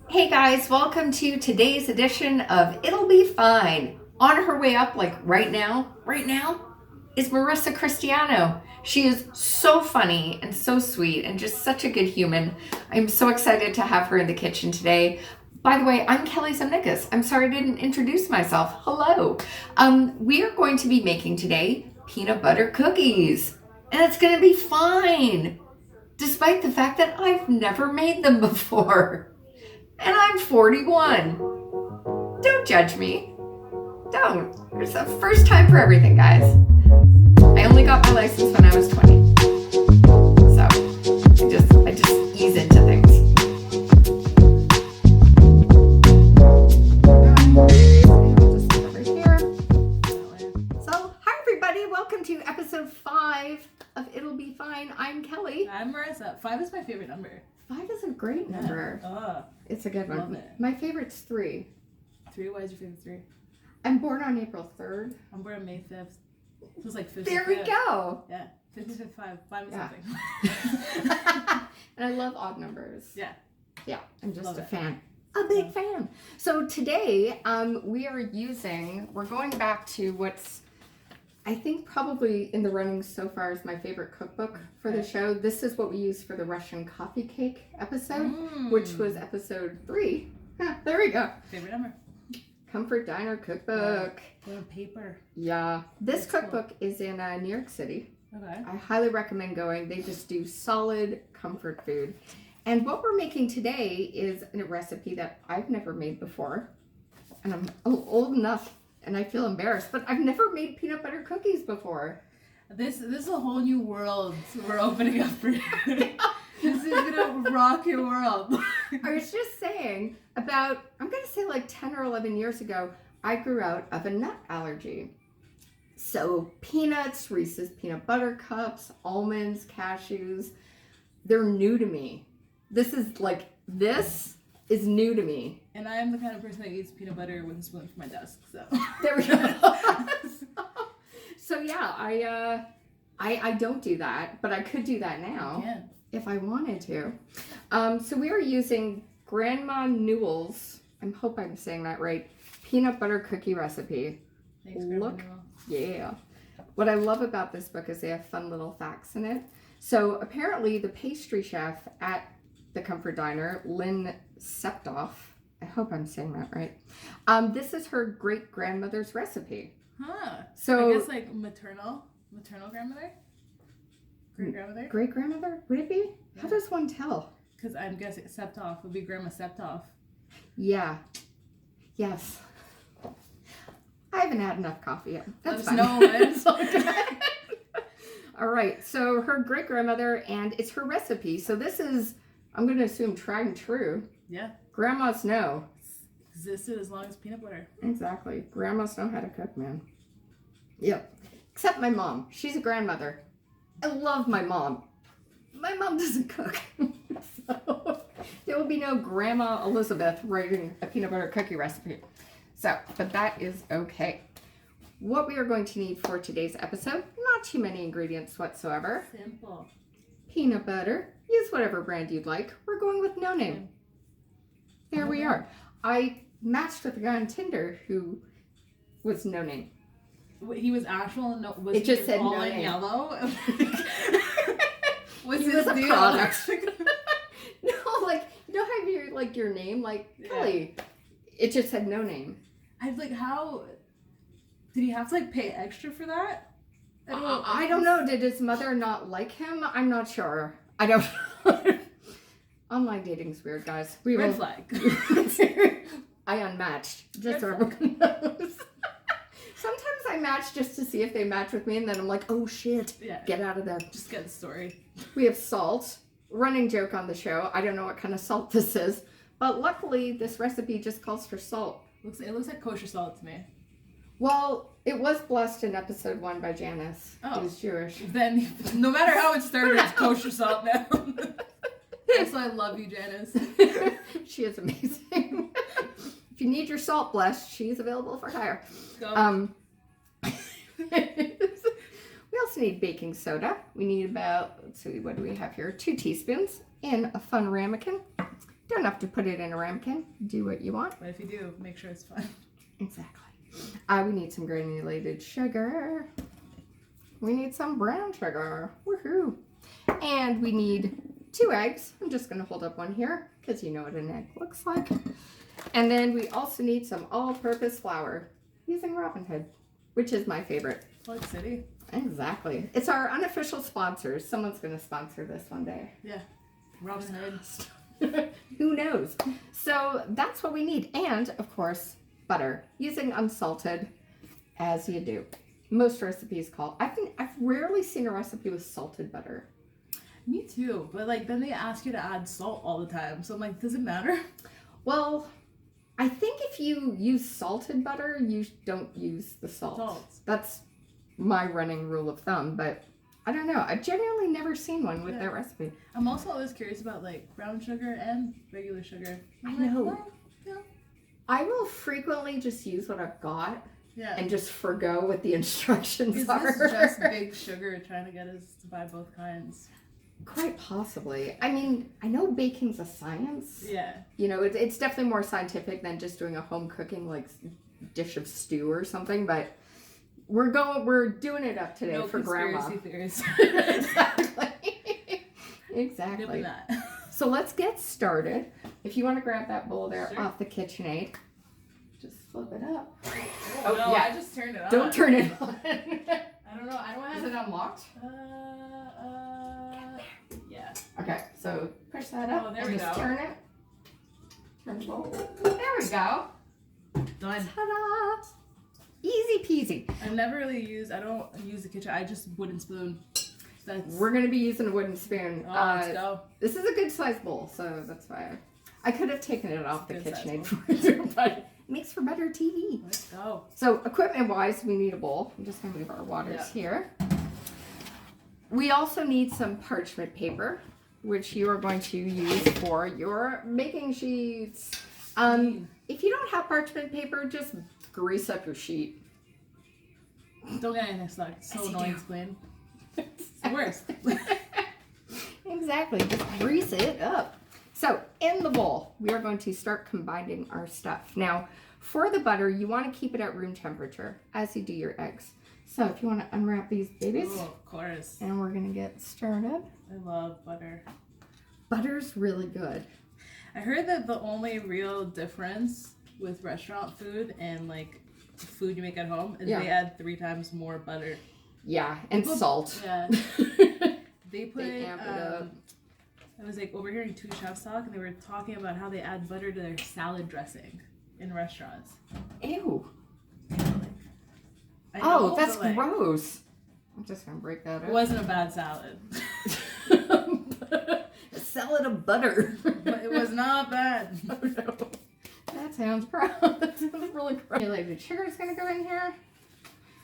Hey guys, welcome to today's edition of It'll Be Fine. On her way up, like right now, is Marissa Cristiano. She is so funny and so sweet and just such a good human. I'm so excited to have her in the kitchen today. By the way, I'm Kelly Zemnickis. I'm sorry I didn't introduce myself. Hello. We are going to be making today peanut butter cookies, and it's going to be fine, despite the fact that I've never made them before. And I'm 41. Don't judge me. Don't. There's a first time for everything, guys. I only got my license when I was 20. So I just ease into things. Just over here. So, hi everybody. Welcome to episode 5 of It'll Be Fine. I'm Kelly. I'm Marissa. 5 is my favorite number. 5 is a great number. It's a good one. Love it. My favorite's 3. 3? Why is your favorite 3? I'm born on April 3rd. I'm born on May 5th. So it's like 55. There we go. Yeah. 55. 5 is Yeah. something. And I love odd numbers. Yeah. Yeah, I'm just Love a it. fan. A big fan. So today, we're going back to what's, I think probably in the running so far is my favorite cookbook for the Okay. show. This is what we used for the Russian coffee cake episode, which was episode 3. There we go. Favorite number. Comfort Diner Cookbook. What a paper. Yeah. This That's cool. cookbook is in New York City. Okay. I highly recommend going. They just do solid comfort food. And what we're making today is a recipe that I've never made before. And I'm old enough and I feel embarrassed, but I've never made peanut butter cookies before. This is a whole new world we're opening up for you. This is gonna rock your world. I was just saying about, I'm going to say like 10 or 11 years ago, I grew out of a nut allergy. So peanuts, Reese's peanut butter cups, almonds, cashews, they're new to me. This is new to me. And I am the kind of person that eats peanut butter with a spoon from my desk. So There we go. So yeah, I don't do that, but I could do that now Yeah. if I wanted to. So we are using Grandma Newell's, I hope I'm saying that right, peanut butter cookie recipe. Thanks, Look. Grandma. Yeah. What I love about this book is they have fun little facts in it. So apparently the pastry chef at the Comfort Diner, Lynn Septoff, I hope I'm saying that right. This is her great grandmother's recipe. Huh. So I guess like maternal grandmother? Great grandmother? great grandmother, would it be? How Yeah. does one tell? Because I'm guessing Septoff would be Grandma Septoff. Yeah. Yes. I haven't had enough coffee yet. That's fine. No, it's All right. So her great grandmother, and it's her recipe. So this is, I'm going to assume, tried and true. Yeah. Grandmas know. Existed as long as peanut butter. Exactly. Grandmas know how to cook, man. Yep. Except my mom. She's a grandmother. I love my mom. My mom doesn't cook. So there will be no Grandma Elizabeth writing a peanut butter cookie recipe. So, but that is okay. What we are going to need for today's episode, not too many ingredients whatsoever. Simple. Peanut butter. Use whatever brand you'd like. We're going with no name. There we are. I matched with a guy on Tinder who was no name. He was actual. No, was It just he said all no in name. yellow? What's He his was a deal? product. No, like, you don't have your name, like Yeah. Kelly. It just said no name. I was like, how did he have to like pay extra for that? I don't know. Did his mother not like him? I'm not sure. I don't know. Online dating's weird, guys. We Red will. flag. I unmatched, just so Red everyone knows. Sometimes I match just to see if they match with me, and then I'm like, oh shit, Yeah. get out of there. Just get the story. We have salt. Running joke on the show. I don't know what kind of salt this is, but luckily this recipe just calls for salt. It looks like kosher salt to me. Well, it was blessed in episode 1 by Janice, Oh. who's Jewish. Then, no matter how it started, it's kosher salt now. Also, I love you, Janice. She is amazing. If you need your salt blessed, she's available for hire. Go. We also need baking soda. We need about, let's see, what do we have here? 2 teaspoons in a fun ramekin. Don't have to put it in a ramekin. Do what you want. But if you do, make sure it's fun. Exactly. We need some granulated sugar. We need some brown sugar. Woohoo. And we need 2 eggs. I'm just going to hold up one here because you know what an egg looks like. And then we also need some all-purpose flour using Robin Hood, which is my favorite. What city? Exactly. It's our unofficial sponsors. Someone's going to sponsor this one day. Yeah. Robin Hood. Who knows? So that's what we need. And, of course, butter. Using unsalted, as you do. Most recipes call. I've rarely seen a recipe with salted butter. Me too. But, like, then they ask you to add salt all the time. So I'm like, does it matter? Well, I think if you use salted butter, you don't use the salt. That's my running rule of thumb, but I don't know. I've genuinely never seen one with that recipe. I'm also always curious about like brown sugar and regular sugar. I know. Well, yeah. I will frequently just use what I've got and just forgo what the instructions are. Is this just big sugar trying to get us to buy both kinds? Quite possibly. I mean, I know baking's a science. Yeah. You know, it's definitely more scientific than just doing a home cooking like dish of stew or something, but we're doing it up today for grandma. Theories. Exactly. Exactly. That. So let's get started. If you want to grab that bowl there off the KitchenAid, just flip it up. Oh no, yeah. I just turned it on. Don't turn it on. I don't know. I don't have. Is it unlocked? Yeah. Okay, so push that up. Oh, there and we just go. turn it. Turn the bowl. There we go. Done. Ta-da! Easy peasy. I don't use the kitchen. I just wooden spoon. We're going to be using a wooden spoon. Oh, let's go. This is a good sized bowl, so that's why I could have taken it off the Good KitchenAid for you, but it makes for better TV. Let's go. So equipment wise, we need a bowl. I'm just going to move our waters here. We also need some parchment paper, which you are going to use for your baking sheets. If you don't have parchment paper, just grease up your sheet. Don't get anything stuck. It's so annoying to clean. It's the worst. Exactly. Just grease it up. So in the bowl, we are going to start combining our stuff. Now, for the butter, you want to keep it at room temperature as you do your eggs. So if you want to unwrap these babies. Oh, of course. And we're going to get started. I love butter. Butter's really good. I heard that the only real difference with restaurant food and like food you make at home is they add 3 times more butter. Yeah, and salt. Yeah. They put amp it up. I was like overhearing 2 chefs talk, and they were talking about how they add butter to their salad dressing in restaurants. Ew. Know, that's gross. I'm just gonna break that up. It wasn't a bad salad. A salad of butter. But it was not bad. Oh, no. That sounds gross. That sounds really gross. The sugar is gonna go in here.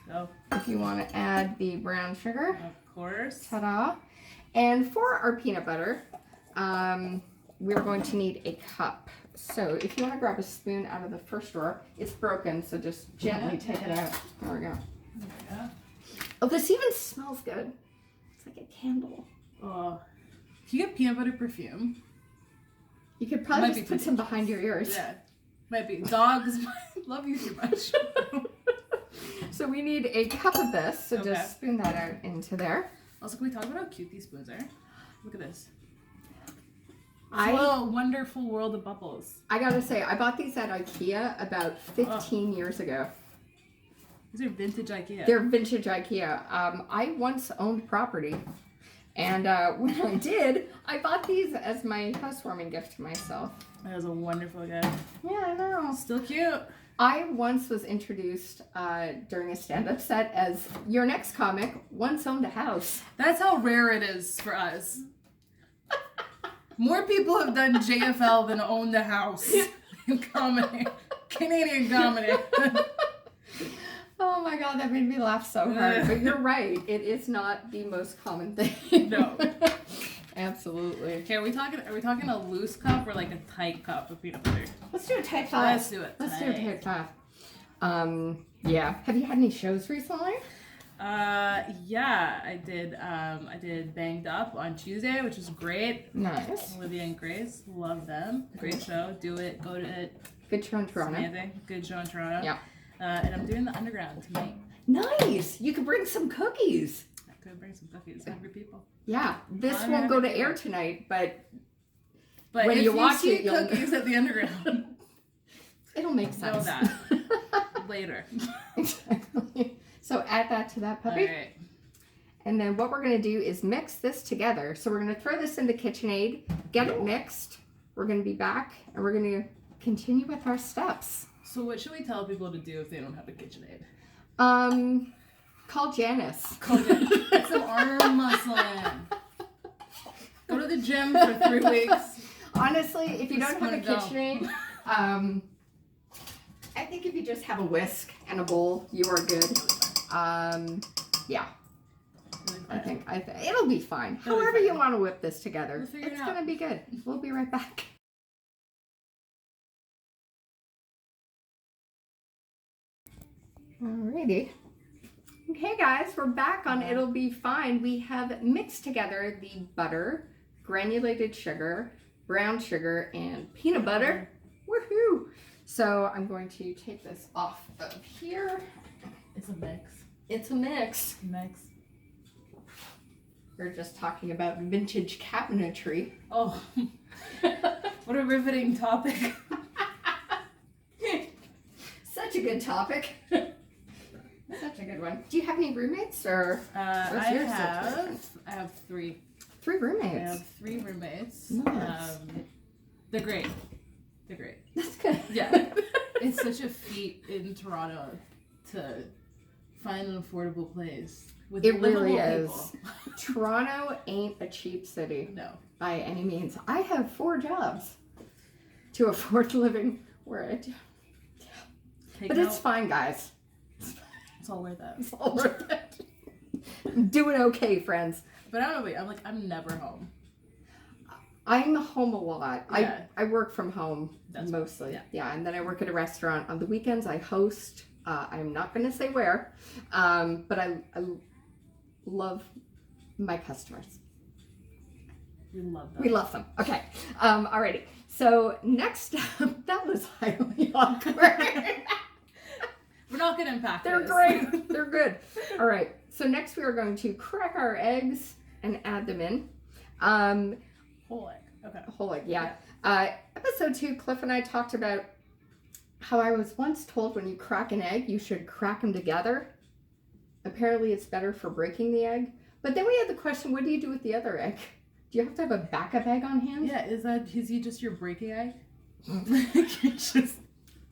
So, if you want to add the brown sugar. Of course. Ta-da. And for our peanut butter, we're going to need a cup. So if you want to grab a spoon out of the first drawer, it's broken, so just gently take it out. There we go. Yeah. Oh, this even smells good. It's like a candle. Oh. If you get peanut butter perfume, you could probably just put some behind your ears. Yeah. Might be. Dogs might love you too much. So we need a cup of this, so just spoon that out into there. Also, can we talk about how cute these spoons are? Look at this. A wonderful world of bubbles. I gotta say, I bought these at IKEA about 15 years ago. These are vintage IKEA. They're vintage IKEA. I once owned property, and when I did, I bought these as my housewarming gift to myself. That was a wonderful gift. Yeah, I know. Still cute. I once was introduced during a stand-up set as your next comic once owned a house. That's how rare it is for us. More people have done JFL than owned a house in comedy. Canadian comedy. Oh my god, that made me laugh so hard. But you're right, it is not the most common thing. No. Absolutely. Okay, are we talking a loose cup or like a tight cup of peanut butter? Let's do a tight 5. Let's do it. Let's do a tight 5. Yeah. Have you had any shows recently? Yeah, I did. I did Banged Up on Tuesday, which was great. Nice. Olivia and Grace, love them. Great show. Do it. Go to it. Good show in Toronto. Amazing. Good show in Toronto. Yeah. And I'm doing the Underground tonight. Nice. You could bring some cookies. I could bring some cookies. Hungry people. Yeah. This won't go to air tonight, but when if you watch see it, cookies at the Underground. It'll make sense. Know that later. Exactly. So add that to that puppy. All right. And then what we're going to do is mix this together. So we're going to throw this in the KitchenAid, get it mixed. We're going to be back and we're going to continue with our steps. So what should we tell people to do if they don't have a KitchenAid? Call Janice. Get some arm muscling. Go to the gym for 3 weeks. Honestly, if you don't have a KitchenAid, I think if you just have a whisk and a bowl, you are good. Yeah. I think it'll be fine. However you want to whip this together, it's going to be good. We'll be right back. Alrighty. Okay guys, we're back on It'll Be Fine. We have mixed together the butter, granulated sugar, brown sugar, and peanut butter. Woohoo! So I'm going to take this off of here. It's a mix. It's a mix. Mix. We're just talking about vintage cabinetry. Oh, what a riveting topic. Such a good topic. Such a good one. Do you have any roommates or? I have 3. 3 roommates. I have 3 roommates. Nice. They're great. They're great. That's good. Yeah. It's such a feat in Toronto to find an affordable place. With It really livable is. people. Toronto ain't a cheap city. No. By any means. I have 4 jobs to afford living where I do. But it's fine, guys. It's all worth it. It's all worth it. I'm doing okay, friends. But I don't know, I'm never home. I'm home a lot. Yeah. I work from home mostly. Yeah, and then I work at a restaurant. On the weekends, I host. I'm not going to say where, but I love my customers. We love them. We love them. Okay. Alrighty. So next up, that was highly awkward. We're not going to unpack They're this. great. They're good. All right. So next we are going to crack our eggs and add them in. Whole egg. Okay. Whole egg, yeah. Episode 2, Cliff and I talked about how I was once told when you crack an egg, you should crack them together. Apparently it's better for breaking the egg. But then we had the question, what do you do with the other egg? Do you have to have a backup egg on hand? Yeah, is he just your breaking egg? You're just,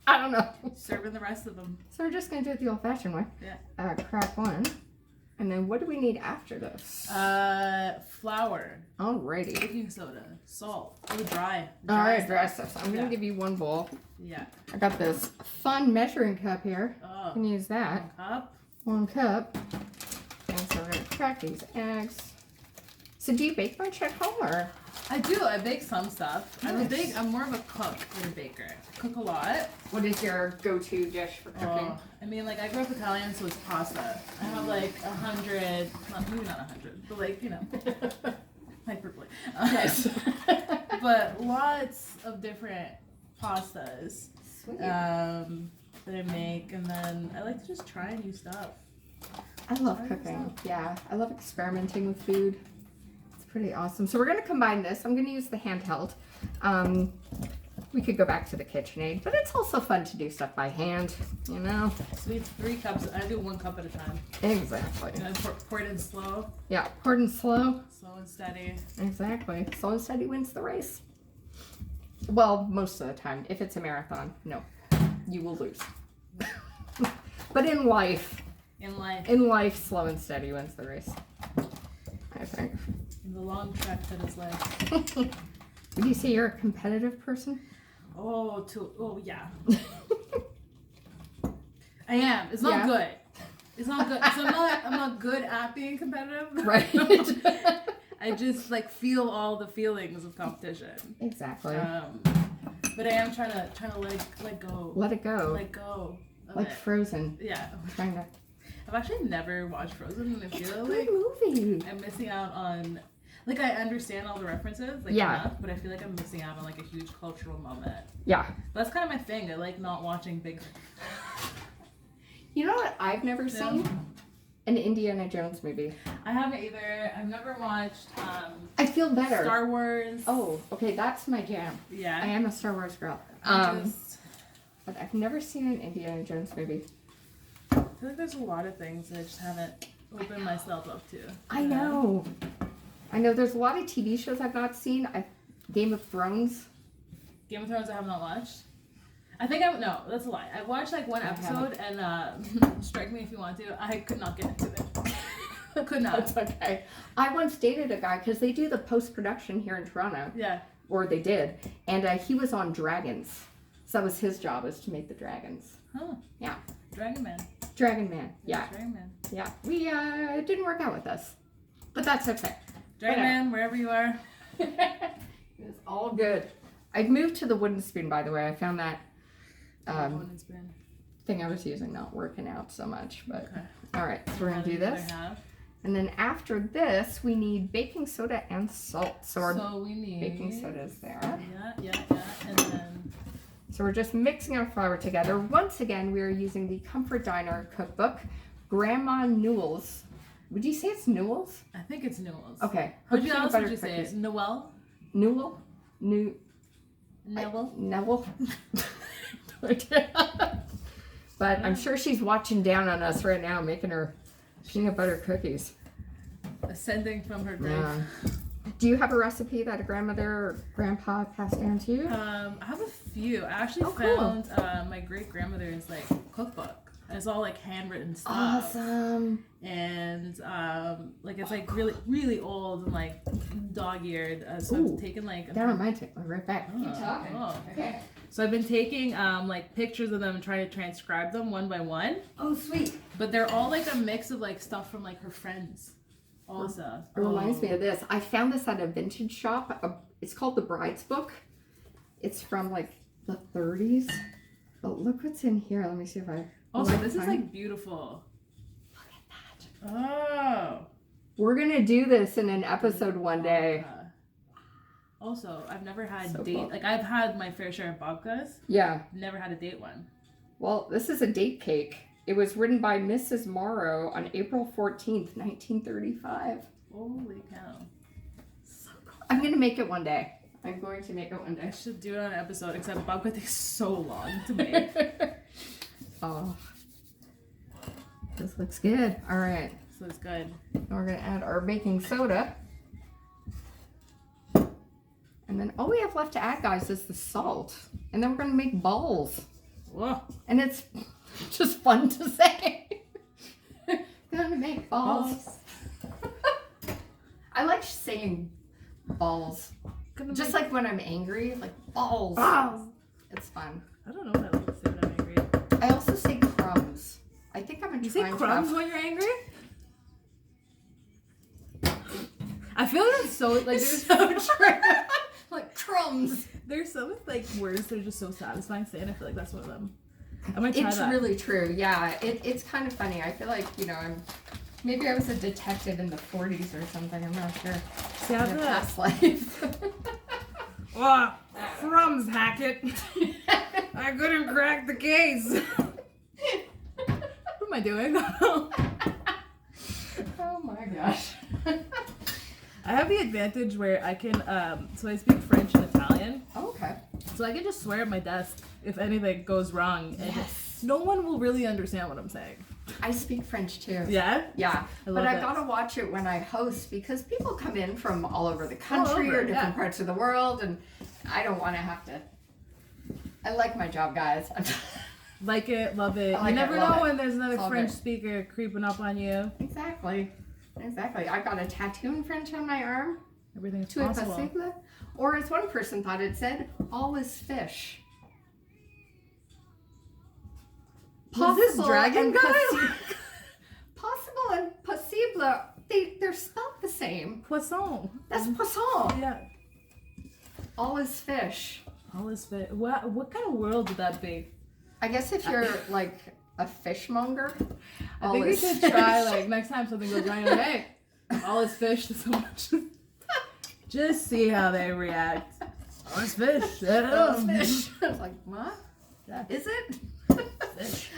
I don't know. Serving the rest of them. So we're just going to do it the old-fashioned way. Yeah. Crack one. And then what do we need after this? Flour. Alrighty. Baking soda. Salt. Oh, dry. Alright, dry stuff. I'm going to give you one bowl. Yeah. I got this fun measuring cup here. Oh. You can use that. 1 cup. 1 cup. And so we're going to crack these eggs. So do you bake much at home or? I do. I bake some stuff. Nice. I'm more of a cook than a baker. I cook a lot. What is your go-to dish for cooking? I mean, I grew up Italian, so it's pasta. I have 100, maybe not 100, but hyperbole. Yes. But lots of different pastas. Sweet. That I make, and then I like to just try new stuff. I love cooking. Yeah, I love experimenting with food. It's pretty awesome. So we're going to combine this. I'm going to use the handheld. We could go back to the KitchenAid, but it's also fun to do stuff by hand, you know? So we have 3 cups. I do 1 cup at a time. Exactly. And then pour it in slow. Yeah, poured in slow. Slow and steady. Exactly. Slow and steady wins the race. Well, most of the time. If it's a marathon, no. You will lose. But in life, slow and steady wins the race. I think. In the long trek that is life. Would you say you're a competitive person? Oh yeah. I am. It's not good. It's not good. So I'm not good at being competitive. Right. I just feel all the feelings of competition. Exactly. But I am trying to let go. Let it go. Let go. Like Frozen. Yeah. I'm trying to. I've actually never watched Frozen, and I It's a feel good like movie. I'm missing out on. Like, I understand all the references, like, Yeah. enough, but I feel like I'm missing out on, like, a huge cultural moment. Yeah. But that's kind of my thing. I like not watching big... You know what I've never seen? An Indiana Jones movie. I haven't either. I've never watched, I feel better. Star Wars. Oh, okay, that's my jam. Yeah. I am a Star Wars girl. But I've never seen an Indiana Jones movie. I feel like there's a lot of things that I just haven't opened myself up to. I know. I know there's a lot of TV shows I've not seen. Game of Thrones. Game of Thrones I have not watched. I think no, that's a lie. I watched like one episode and strike me if you want to. I could not get into it. Could not. That's okay. I once dated a guy because they do the post-production here in Toronto. Yeah. Or they did. And he was on dragons. So that was his job, was to make the dragons. Huh. Yeah. Dragon Man. Dragon Man. Yeah. Dragon Man. Yeah. We, it didn't work out with us. But that's okay. Dragon Man, wherever you are. It's all good. I've moved to the wooden spoon, by the way. I found that Wooden spoon. thing I was using not working out so much. But Okay. all right, so we're going to do this. And then after this, we need baking soda and salt. So we need... baking soda is there. Yeah. And then... So we're just mixing our flour together. Once again, we are using the Comfort Diner cookbook, Grandma Newell's. Would you say it's Newell's? I think it's Newell's. Okay. How else would you say it? Noel? Newell? Neville? Neville? But I'm sure she's watching down on us right now, making her peanut butter cookies. Ascending from her grave. Yeah. Do you have a recipe that a grandmother or grandpa passed down to you? I have a few. I actually cool. found my great grandmother's like cookbook. And it's all like handwritten stuff. Awesome. And like it's like really really old and like dog-eared. So Ooh, I've taken like that reminds me. I'll be right back. Keep Oh, talking. oh. Okay. So I've been taking like pictures of them and trying to transcribe them one by one. Oh, sweet. But they're all like a mix of like stuff from like her friends. Also. It reminds me of this. I found this at a vintage shop. It's called The Bride's Book. It's from like the 30s. But look what's in here. Let me see if I... Also, this is like beautiful. Look at that. Oh. We're going to do this in an episode one day. Also, I've never had So date... cool. Like, I've had my fair share of babkas. Yeah. Never had a date one. Well, this is a date cake. It was written by Mrs. Morrow on April 14th, 1935. Holy cow. So cool. I'm going to make it one day. I'm going to make it one I day. should do it on an episode, except babka takes so long to make. Oh. This looks good. All right. So it's good. Now we're going to add our baking soda. And then all we have left to add, guys, is the salt. And then we're going to make balls. Whoa. And it's just fun to say. Gonna make balls. I like saying balls. Just like when I'm angry, like balls. Balls. It's fun. I don't know what I like to say when I'm angry. I also say crumbs. I think I'm You say trying crumbs to... when you're angry? I feel like it's so like there's so true. Like crumbs. there's some like words that are just so satisfying saying. I feel like that's one of them. I might try It's that. really true. Yeah, it's kind of funny. I feel like, you know, maybe I was a detective in the 40s or something. I'm not sure. See, In a past life. Crumbs, Hackett. I couldn't crack the case. What am I doing? Oh my gosh. I have the advantage where I can, so I speak French and Italian. Oh, okay. So I can just swear at my desk if anything goes wrong. And Yes. no one will really understand what I'm saying. I speak French too. Yeah? Yeah, love but I it. gotta watch it when I host because people come in from all over the country over, or different yeah. parts of the world, and I don't want to have to. I like my job, guys. Like it, love it. I like You never it, love know it. when there's another All French good. speaker creeping up on you. Exactly. I got a tattoo in French on my arm. Everything's To possible. possible. Or as one person thought it said, all is fish. Was this dragon and guy? Possible and possible, they're spelled the same. Poisson. That's poisson. Yeah. All is fish. All is fit. What kind of world would that be? I guess if you're like a fishmonger. I think we should try, like, next time something goes wrong, like, hey, all is fish to someone. Just see how they react. All is fish. All is fish. I was like, what? Yeah. Is it? Fish.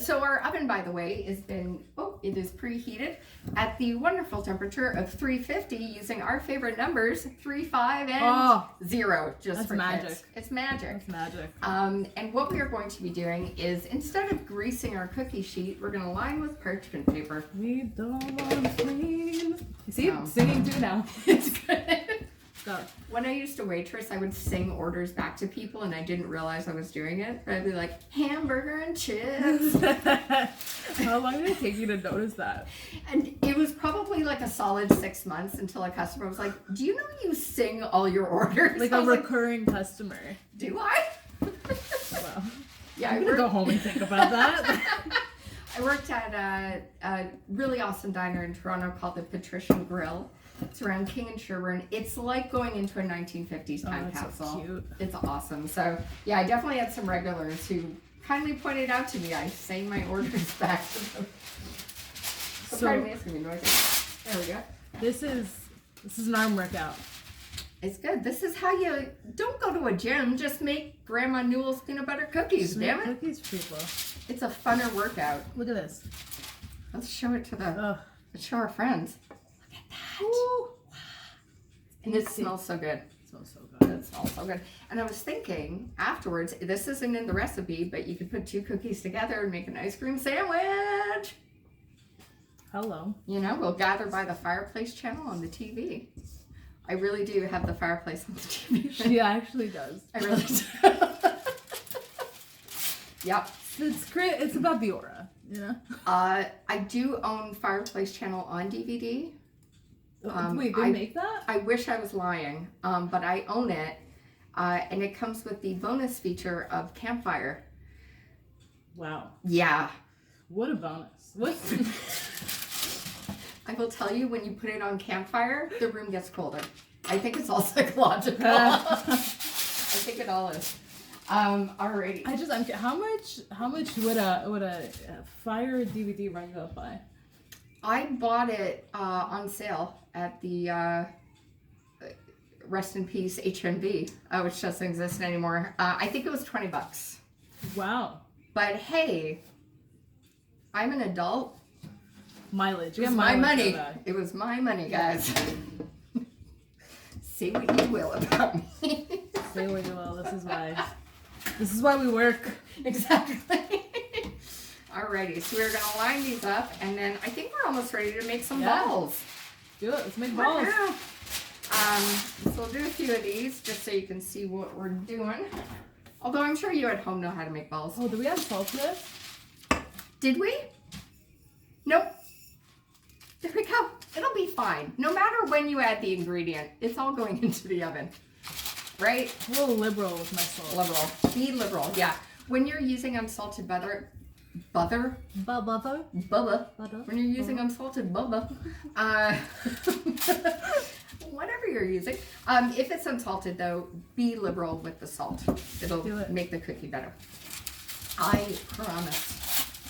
So our oven, by the way, it is preheated at the wonderful temperature of 350 using our favorite numbers, 3, 5, and 0. Just that's for magic. kids. It's magic. That's magic. And what we are going to be doing is, instead of greasing our cookie sheet, we're going to line with parchment paper. We don't want to clean. You see, singing too now. It's good. Go. When I used to waitress, I would sing orders back to people, and I didn't realize I was doing it. I'd be like, hamburger and chips. How long did it take you to notice that? And it was probably like a solid 6 months until a customer was like, do you know you sing all your orders? Like a recurring customer. Do I? Wow. Yeah, I'm gonna go home and think about that. I worked at a really awesome diner in Toronto called the Patrician Grill. It's around King and Sherbourne. It's like going into a 1950s time capsule. So cute. It's awesome. So yeah, I definitely had some regulars who kindly pointed out to me I sang my orders back to them. So pardon me, it's gonna be noisy. There we go. This is an arm workout. It's good. This is how you don't go to a gym. Just make Grandma Newell's peanut butter cookies. Just damn make it! cookies for people. It's a funner workout. Look at this. Let's show it to let's show our friends. Look at that. Ooh. And it smells so good. It smells so good. It smells so good. And I was thinking afterwards, this isn't in the recipe, but you could put 2 cookies together and make an ice cream sandwich. Hello. You know, we'll gather by the fireplace channel on the TV. I really do have the fireplace on the TV. She actually does. I really do. Yep. It's great. It's about the aura, you know? I do own Fireplace Channel on DVD. Wait, they make that? I wish I was lying, but I own it. And it comes with the bonus feature of Campfire. Wow. Yeah. What a bonus. What? I will tell you, when you put it on Campfire, the room gets colder. I think it's all psychological. I think it all is. Alrighty. How much would a Fire DVD run go up by? I bought it on sale at the rest in peace HNB, which doesn't exist anymore. I think it was $20. Wow. But hey, I'm an adult. Mileage. It was my money. It was my money, guys. Say what you will about me. Say what you will. This is why we work. Exactly. Alrighty, so we're gonna line these up, and then I think we're almost ready to make some balls. Do it. Let's make balls. So we'll do a few of these just so you can see what we're doing. Although I'm sure you at home know how to make balls. Oh, do we add salt to this? Did we? Nope. There we go. It'll be fine. No matter when you add the ingredient, it's all going into the oven. Right? A little liberal with my salt. Liberal. Be liberal, yeah. When you're using unsalted butter, Butter. Bubba. When you're using unsalted Bubba, whatever you're using. If it's unsalted, though, be liberal with the salt. It'll make the cookie better. I promise.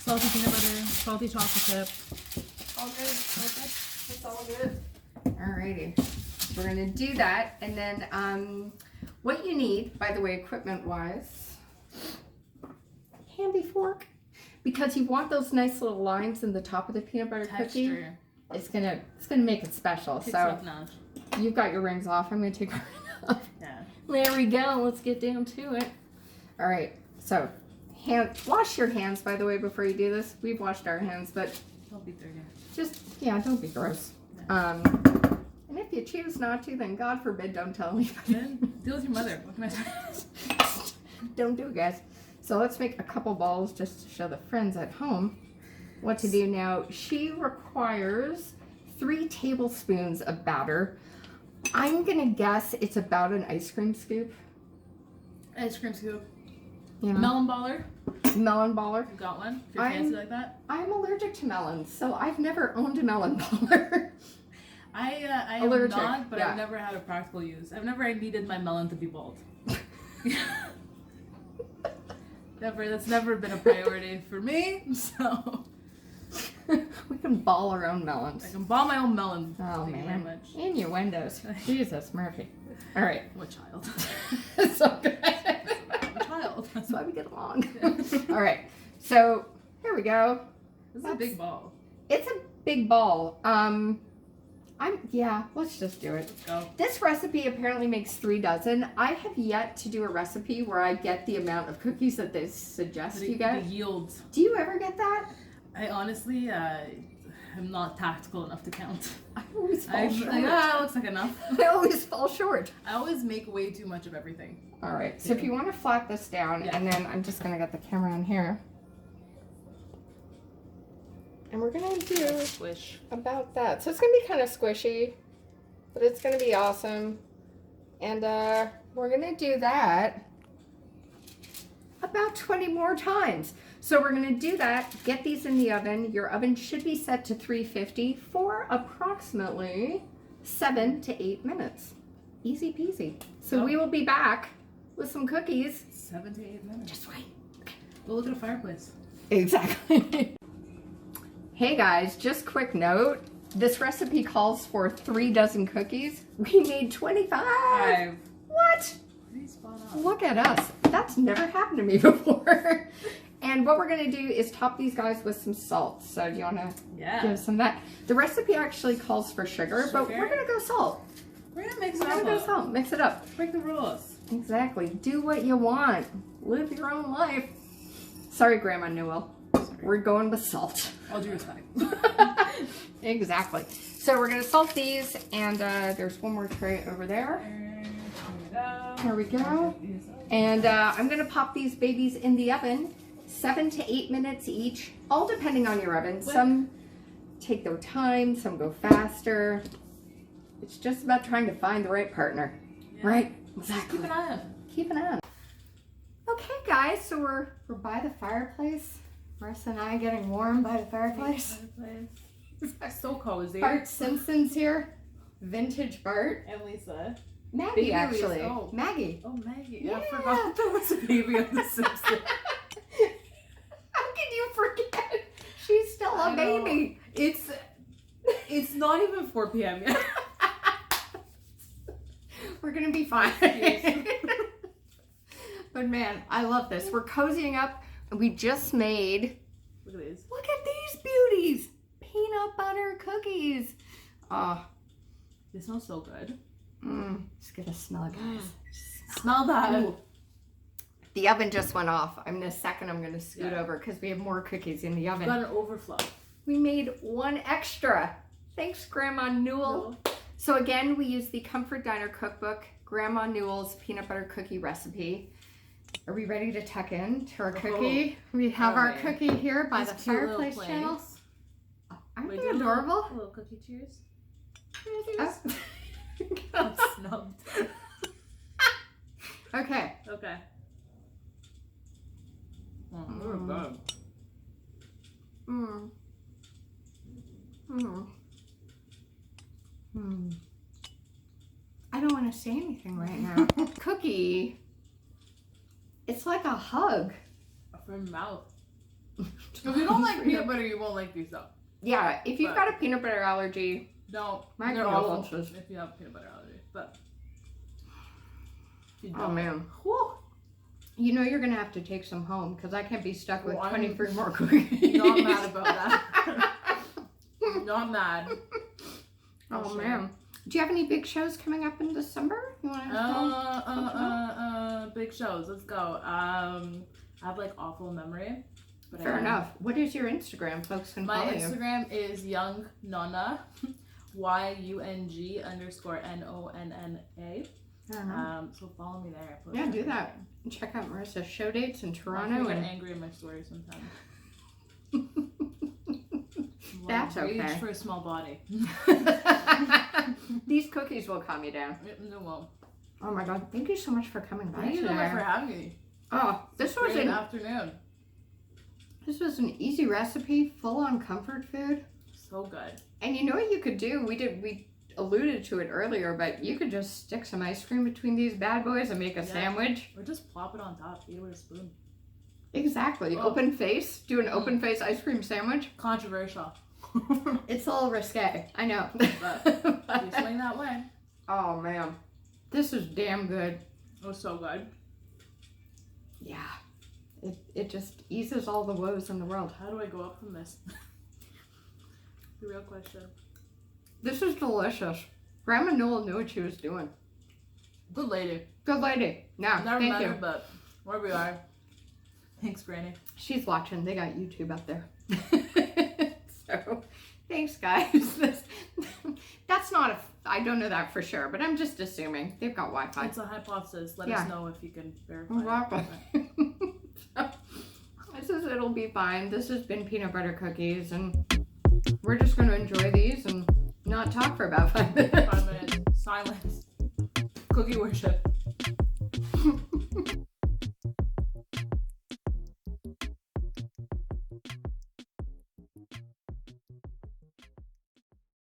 Salty peanut butter, salty chocolate chip. All good. It's all good. Alrighty. So we're gonna do that, and then what you need, by the way, equipment-wise, handy fork, because you want those nice little lines in the top of the peanut butter cookie. It's gonna make it special. So you've got your rings off. I'm gonna take my ring off. Yeah. There we go. Let's get down to it. All right. So wash your hands, by the way, before you do this. We've washed our hands, but Don't be dirty. Don't be gross. Yeah. And if you choose not to, then God forbid, don't tell anybody. Then deal with your mother. What can I say? Don't do it, guys. So let's make a couple balls just to show the friends at home what to do now. She requires 3 tablespoons of batter. I'm gonna guess it's about an ice cream scoop. Ice cream scoop. Yeah. Melon baller. Melon baller. You got one? If you're fancy like that? I'm allergic to melons, so I've never owned a melon baller. I am allergic, not, but yeah. I've never had a practical use. I've never needed my melon to be bald. That's never been a priority for me, so. We can ball our own melons. I can ball my own melon. Oh, Thank you very man. much. Innuendos. Jesus, Murphy. All right. What child? So good. What child? That's why we get along. All right. So here we go. This is a big ball. It's a big ball. Let's just do it. Let's go. This recipe apparently makes 3 dozen. I have yet to do a recipe where I get the amount of cookies that they suggest you get. The yields. Do you ever get that? I honestly, I'm not tactical enough to count. I always fall short. Looks like enough. I always fall short. I always make way too much of everything. All right. So if you want to flat this down, and then I'm just going to get the camera on here. And we're going to do Squish. about that. So it's going to be kind of squishy, but it's going to be awesome. And we're going to do that about 20 more times. So we're going to do that, get these in the oven. Your oven should be set to 350 for approximately 7 to 8 minutes. Easy peasy. So we will be back with some cookies. 7 to 8 minutes. Just wait. Go look at a fireplace. Exactly. Hey guys, just quick note. This recipe calls for 3 dozen cookies. We made 25. What? Pretty spot on. Look at us. That's never happened to me before. And what we're going to do is top these guys with some salt. So do you want to give some of that? The recipe actually calls for sugar, but we're going to go salt. We're going to mix We're it going to go up. salt. Mix it up. Break the rules. Exactly. Do what you want. Live your own life. Sorry, Grandma Newell. We're going with salt. All due respect. Exactly. So we're going to salt these, and there's one more tray over there. There we go. And I'm going to pop these babies in the oven, 7 to 8 minutes each, all depending on your oven. Some take their time, some go faster. It's just about trying to find the right partner, right? Exactly. Keep an eye on. Keep an eye on. Okay, guys, so we're by the fireplace. Marissa and I getting warm by the fireplace. It's so cozy. Bart Simpson's here. Vintage Bart. And Lisa. Maggie, Baby actually. Lisa. Oh. Maggie. Oh, Maggie. Yeah. I forgot there was a baby of the Simpsons. How can you forget? She's still a baby. It's not even 4 p.m. yet. We're gonna be fine. But man, I love this. We're cozying up. We just made. Look at these. Look at these beauties. Peanut butter cookies. Oh, They smell so good. just get a smell, guys. Smell that. Ooh. The oven just went off. In a second, I'm gonna scoot over because we have more cookies in the oven. Got an overflow. We made 1 extra. Thanks, Grandma Newell. So again, we use the Comfort Diner cookbook, Grandma Newell's peanut butter cookie recipe. Are we ready to tuck in to our cookie? We have our cookie here by the fireplace channel. Aren't they adorable? Little cookie cheers. Oh. Snubbed. Okay. Okay. I don't want to say anything right now. Cookie. It's like a hug. From mouth. If you don't like peanut butter, you won't like these though. Yeah, if you've got a peanut butter allergy, don't. My They're condolences. awful if you have peanut butter allergy. But you oh don't. man. Whew. You know you're going to have to take some home because I can't be stuck with Well, 23 more cookies. Not mad about that. Not mad. Oh man. Do you have any big shows coming up in December? You want to big shows. Let's go. I have like awful memory. But Fair enough. What is your Instagram? Folks can follow My you. Instagram is Young Nonna, YUNG_NONNA. So follow me there. Yeah, do that. And check out Marissa's show dates in Toronto. I get And angry in my stories sometimes. That's Reach okay. for a small body. These cookies will calm you down. No, well. Oh my god! Thank you so much for coming by Thank you today. so much for having me. Oh, this was Great an afternoon. This was an easy recipe, full on comfort food. So good. And you know what you could do? We alluded to it earlier, but you could just stick some ice cream between these bad boys and make a sandwich. Or just plop it on top. Eat it with a spoon. Exactly. Oh. Open face. Do an open face ice cream sandwich. Controversial. It's a little risque. I know. But you swing that way. Oh man, this is damn good. It was so good. Yeah, it just eases all the woes in the world. How do I go up from this? The real question. This is delicious. Grandma Newell knew what she was doing. Good lady. Good lady. Now, Never thank met you. her, but where we are. Thanks, Granny. She's watching. They got YouTube up there. So, thanks, guys. That's not a. I don't know that for sure, but I'm just assuming they've got Wi-Fi. It's a hypothesis. Let Yeah. us know if you can verify. Exactly. So, it'll be fine. This has been peanut butter cookies, and we're just going to enjoy these and not talk for about 5 minutes. 5 minutes. Silence. Cookie worship.